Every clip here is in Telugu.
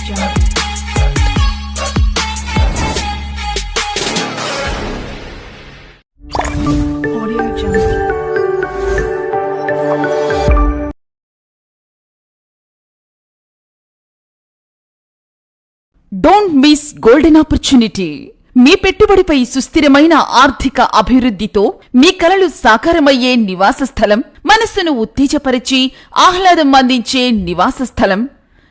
Don't miss golden opportunity. మీ పెట్టుబడిపై సుస్థిరమైన ఆర్థిక అభివృద్ధితో మీ కలలు సాకారమయ్యే నివాస స్థలం, మనస్సును ఉత్తేజపరిచి ఆహ్లాదం అందించే నివాస స్థలం.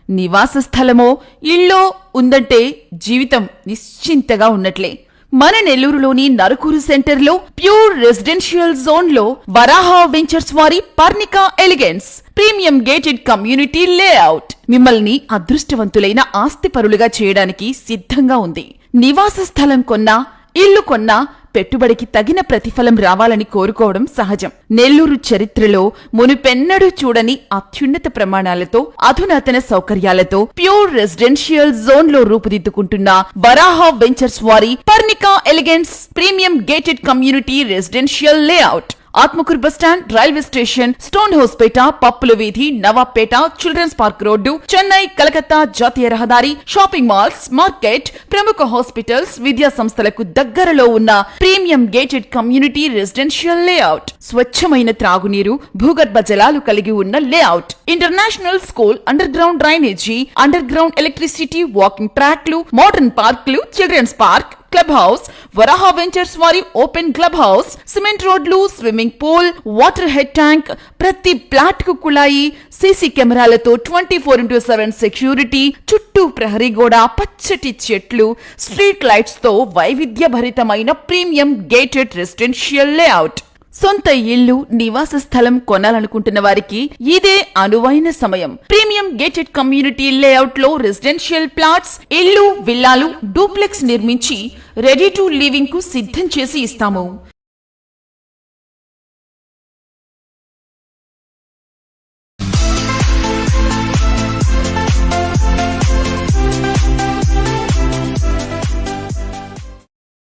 నివాస స్థలమో ఇళ్ళో ఉందంటే జీవితం నిశ్చింతగా ఉన్నట్లే. మన నెల్లూరులోని నరుకూరు సెంటర్లో ప్యూర్ రెసిడెన్షియల్ జోన్ లో వరాహ వెంచర్స్ వారి Parnika elegance premium gated community layout మిమ్మల్ని అదృష్టవంతులైన ఆస్తిపరులుగా చేయడానికి సిద్ధంగా ఉంది. నివాస స్థలం కొన్నా, ఇల్లు కొన్నా పెట్టుబడికి తగిన ప్రతిఫలం రావాలని కోరుకోవడం సహజం. నెల్లూరు చరిత్రలో మునుపెన్నడూ చూడని అత్యున్నత ప్రమాణాలతో, అధునాతన సౌకర్యాలతో ప్యూర్ రెసిడెన్షియల్ జోన్ లో రూపుదిద్దుకుంటున్న వరాహ వెంచర్స్ వారి Parnika elegance premium gated community residential layout Atmakur bus stand, railway station, stone house పేట, పప్పుల వీధి, Nawabpet, children's park road, Chennai, Calcutta జాతీయ రహదారి, షాపింగ్ మాల్స్, మార్కెట్, ప్రముఖ హాస్పిటల్స్, విద్యా సంస్థలకు దగ్గరలో ఉన్న premium gated community residential layout. స్వచ్ఛమైన త్రాగునీరు, భూగర్భ జలాలు కలిగి ఉన్న layout. International school, under ground drainage, under ground electricity, walking ట్రాక్లు, మోడర్న్ పార్కులు, children's park, club house, Varaha ventures వారి ఓపెన్ క్లబ్ హౌస్, సిమెంట్ రోడ్లు, swimming pool, water head tank, ప్రతి ప్లాట్ కు కుళాయి, సీసీ కెమెరాలతో 24/7 సెక్యూరిటీ, చుట్టూ ప్రహరీ గోడ, పచ్చటి చెట్లు, స్ట్రీట్ లైట్స్ తో వైవిధ్యభరితమైన ప్రీమియం గేటెడ్ రెసిడెన్షియల్ లేఅవుట్. సొంత ఇల్లు, నివాస స్థలం కొనాలనుకుంటున్న వారికి ఇదే అనువైన సమయం. ప్రీమియం గేటెడ్ కమ్యూనిటీ లేఅవుట్ లో రెసిడెన్షియల్ ప్లాట్స్, ఇల్లు, విల్లాలు, డూప్లెక్స్ నిర్మించి రెడీ టు లివింగ్ కు సిద్ధం చేసి ఇస్తాము.